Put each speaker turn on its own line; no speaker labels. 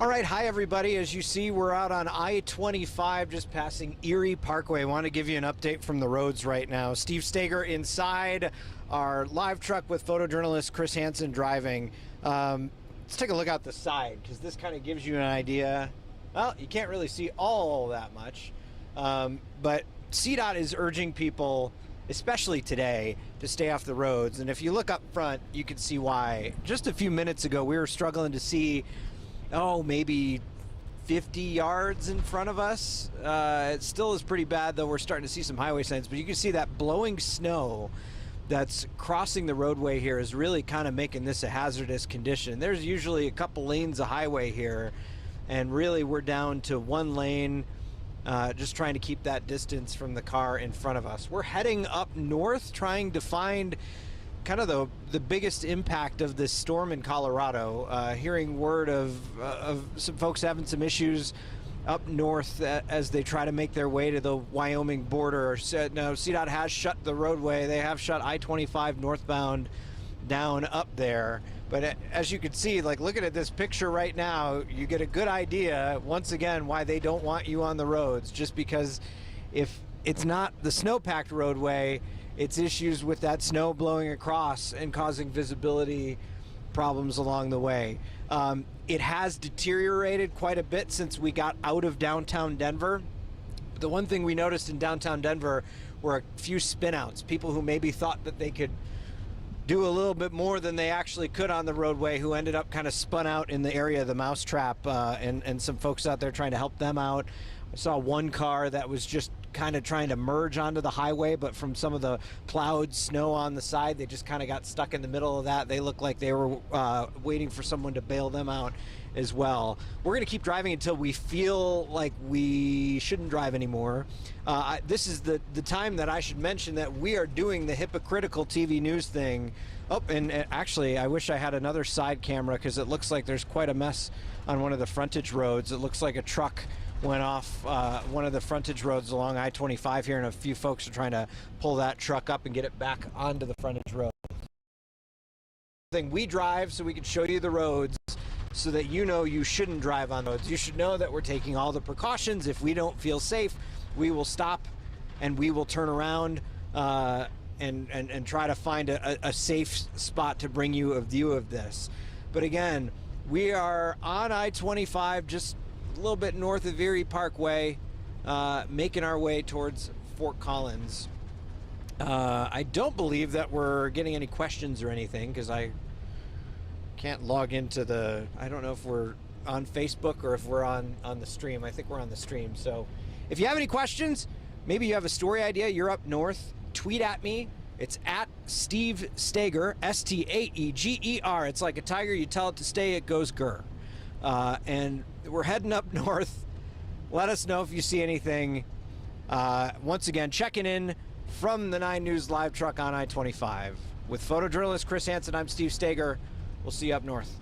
All right, hi everybody. As you see, we're out on I-25, just passing Erie Parkway. I want to give you an update from the roads right now. Steve Staeger inside our live truck with photojournalist Chris Hansen driving. Let's take a look out the side, because this kind of gives you an idea. Well, you can't really see all that much, but CDOT is urging people, especially today, to stay off the roads. And if you look up front, you can see why. Just a few minutes ago, we were struggling to see maybe 50 yards in front of us. It still is pretty bad, though. We're starting to see some highway signs, but you can see that blowing snow that's crossing the roadway here is really kind of making this a hazardous condition. There's usually a couple lanes of highway here, and really we're down to one lane, just trying to keep that distance from the car in front of us. We're heading up north, trying to find kind of the biggest impact of this storm in Colorado. Hearing word of some folks having some issues up north as they try to make their way to the Wyoming border. No, CDOT has shut the roadway. They have shut I-25 northbound down up there. But as you can see, like looking at this picture right now, you get a good idea, once again, why they don't want you on the roads. Just because if it's not the snow-packed roadway, it's issues with that snow blowing across and causing visibility problems along the way. It has deteriorated quite a bit since we got out of downtown Denver. The one thing we noticed in downtown Denver were a few spinouts, people who maybe thought that they could do a little bit more than they actually could on the roadway, who ended up kind of spun out in the area of the mousetrap, and some folks out there trying to help them out. I saw one car that was just kind of trying to merge onto the highway, but from some of the plowed snow on the side, they just kind of got stuck in the middle of that. They looked like they were waiting for someone to bail them out as well. We're going to keep driving until we feel like we shouldn't drive anymore. This is the time that I should mention that we are doing the hypocritical TV news thing. Oh, and actually, I wish I had another side camera, because it looks like there's quite a mess on one of the frontage roads. It looks like a truck went off one of the frontage roads along I-25 here, and a few folks are trying to pull that truck up and get it back onto the frontage road. We drive so we can show you the roads, so that you know you shouldn't drive on roads. You should know that we're taking all the precautions. If we don't feel safe, we will stop and we will turn around and try to find a safe spot to bring you a view of this. But again, we are on I-25, just a little bit north of Erie Parkway, making our way towards Fort Collins. I don't believe that we're getting any questions or anything, because I can't log into the, I don't know if we're on Facebook or if we're on the stream. I think we're on the stream. So if you have any questions, maybe you have a story idea, you're up north, tweet at me. It's at Steve Staeger, S-T-A-E-G-E-R. It's like a tiger, you tell it to stay, it goes grr. And we're heading up north. Let us know if you see anything. Once again, checking in from the 9 News live truck on I-25. With photojournalist Chris Hansen, I'm Steve Staeger. We'll see you up north.